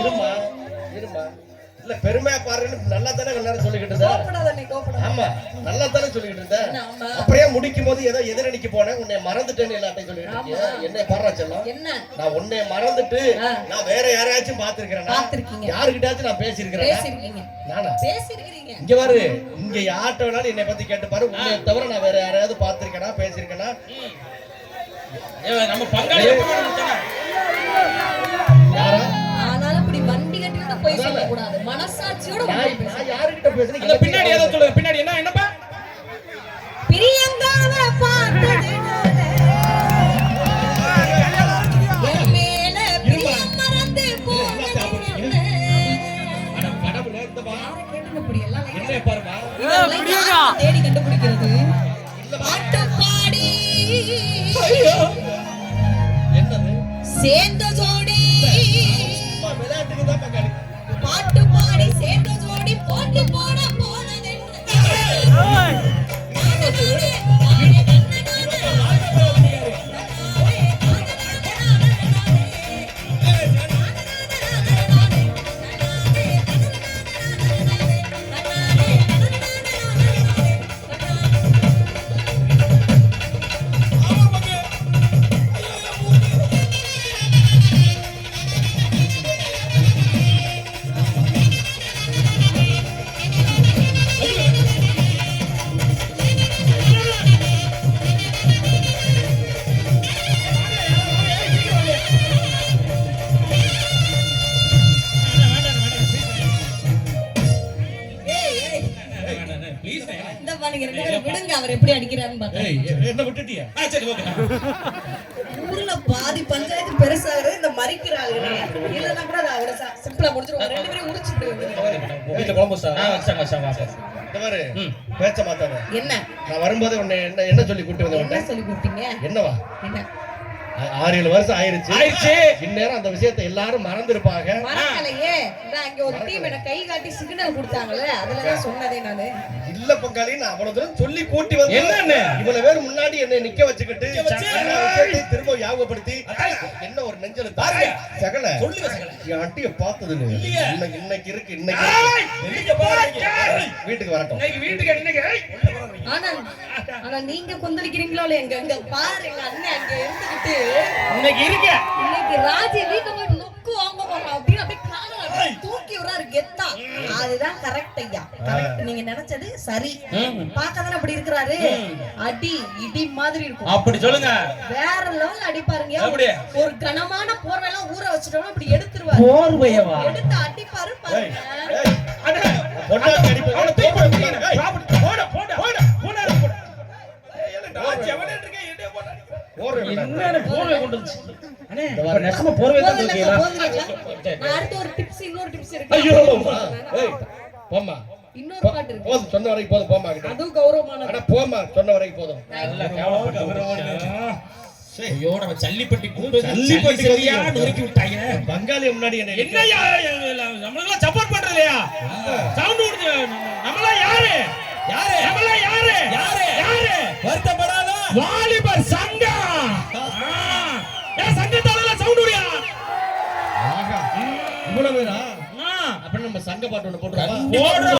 இருமா இருமா இல்ல பெருமையா பாருன்னு நல்லா தானே எல்லாரும் சொல்லிக்கிட்டு இருந்தா. ஆமா நல்லா தானே சொல்லிக்கிட்டு இருந்தேன். அப்படியே முடிக்கும் போது ஏதோ எதிரணிக்கு போனேன் உன்னை மறந்துட்டேன்னு எல்லாத்தையும் சொல்லிட்டு இருக்கீங்க. என்னை பாடுறா செல்லம். நான் உன்னை மறந்துட்டு நான் வேற யாரையாச்சும் பாத்துருக்கிறேன். யாருக்கிட்டாச்சும் நான் பேசியிருக்கிறேன். நானா இங்க பாரு இங்க யார்கிட்ட வேணாலும் என்னை பத்தி கேட்டு பாரு. உன்னை தவிர நான் வேற யாரையாவது பாத்திருக்கேனா பேசியிருக்கேனா? நம்ம பங்காளி யாரா போய் சொல்ல கூடாது. மனசாட்சியோட நான் யார்கிட்ட பேசுறேன்? அந்த பின்னாடி ஏதோ சொல்லுங்க. பின்னாடி என்னப்பா? பிரியங்காவை பார்த்ததினால என் மேல பிரியம் மறந்து போனதில்லை. அட கடவுளே இந்த பா கேட்டுங்க இப்படி எல்லாம் என்ன பாருமா பிரியங்கா தேடி கண்டுபிடிக்கிறது. பாட்டு பாடி ஐயோ என்னது சேர்ந்த ஜோடி விளையாட்டுக்கு தான் பங்காளி. பாட்டு பாடி சேர்ந்த ஜோடி போட்டி போட போனதென்று விடுங்க. அவர் எப்படி அடிக்கிறாருன்னு பாருங்க. என்ன விட்டுட்டியா? சரி ஓகே. ஊர்ல பாதி பஞ்சாயத்து பெருசாகுது இந்த மறிக்கிறாங்க. இல்லன்னா கூட அவரை சிம்பிளா முடிச்சிருவாங்க. ரெண்டு பேரும் முடிச்சிட்டு வீட்டுல குழம்பு பேச்ச மாத்தாத. என்ன நான் வரும்போது உன்னை என்ன சொல்லி கூட்டி வந்தேன்? என்ன சொல்லி கூப்பிட்டீங்க? என்னவா? என்ன 6-7 வருஷம் ஆயிருச்சு. இந்நேரம் அந்த விஷயத்தை எல்லாரும் மறந்துருப்பாங்க. மறக்கலையே. அங்க ஒரு டீம் என்ன கை காட்டி சிக்னல் கொடுத்தாங்களே அதுலதான் சொன்னதே நானு. இல்ல பங்காளி நான் அவ்வளவு தூரம் சொல்லி கூட்டி வந்து என்ன இவ்வளவு பேர் முன்னாடி என்னை நிக்க வச்சுக்கிட்டு திரும்ப ஞாபகப்படுத்தி என்ன ஒரு நெஞ்சல தாருங்க சகல சொல்லுங்க சகல. என் அட்டிய பார்த்தது இன்னைக்கு இருக்கு. இன்னைக்கு வீட்டுக்கு வரட்டும். ஆனா நீங்க கொந்தளிக்கிறீங்களோ எங்க எங்க பாரு எங்க அண்ணன் அங்க இருந்துகிட்டு இன்னைக்கு ராஜி வீட்டை போய் நொக்கு வாங்க போறோம் அப்படின்னு அப்படியே காலை தூக்கி விடுறாரு கெத்தா. அதுதான் கரெக்ட் ஐயா. கரெக்ட். நீங்க நினைச்சது சரி. பார்க்கதானே அப்படி இருக்கிறாரு. அடி இடி மாதிரி இருக்கும். அப்படி சொல்லுங்க. வேற லெவல் அடி பாருங்க. ஒரு கனமான போர்வையெல்லாம் ஊற வச்சிட்டோம்னா அப்படி எடுத்துருவாரு. போர்வையவா எடுத்து அடிப்பாரு பாருங்க. பொண்டாட்டி அடிப்பு அவன தூக்கு போடு போடு போடு போடு ராஜ் எவனே இருக்க என்னைய போடு என்ன போர்வை கொண்டு வந்து அண்ணே இப்ப நெசமா போர்வை தான் தூக்கியா? நான் அடுத்து ஒரு டிப்ஸ் இன்னொரு டிப்ஸ் இருக்கு. ஐயோ ஏய் போம்மா இன்னொரு பாட்டு இருக்கு. போதும் சொன்ன வரைக்கும் போதும் போம்மா கிட்ட. அது கௌரவமானது. அட போம்மா சொன்ன வரைக்கும் போதும். நல்ல கௌரவம். ஐயோ நம்ம சல்லிப்பட்டி சல்லிப்பட்டி சரியா நொறுக்கி விட்டாங்க. பங்காளி முன்னாடி என்னையா நம்மள சப்போர்ட் பண்றலையா? சவுண்ட் விடுங்க. நம்மள யாரு வருத்தப்படாத வாலிபர் சங்கம். சங்கத்தால சவுண்ட் விடுயா. ஆஹா இவ்வளவு பேரா? அப்ப நம்ம சங்க பாட்டு ஒண்ணு போட்டுறோம்.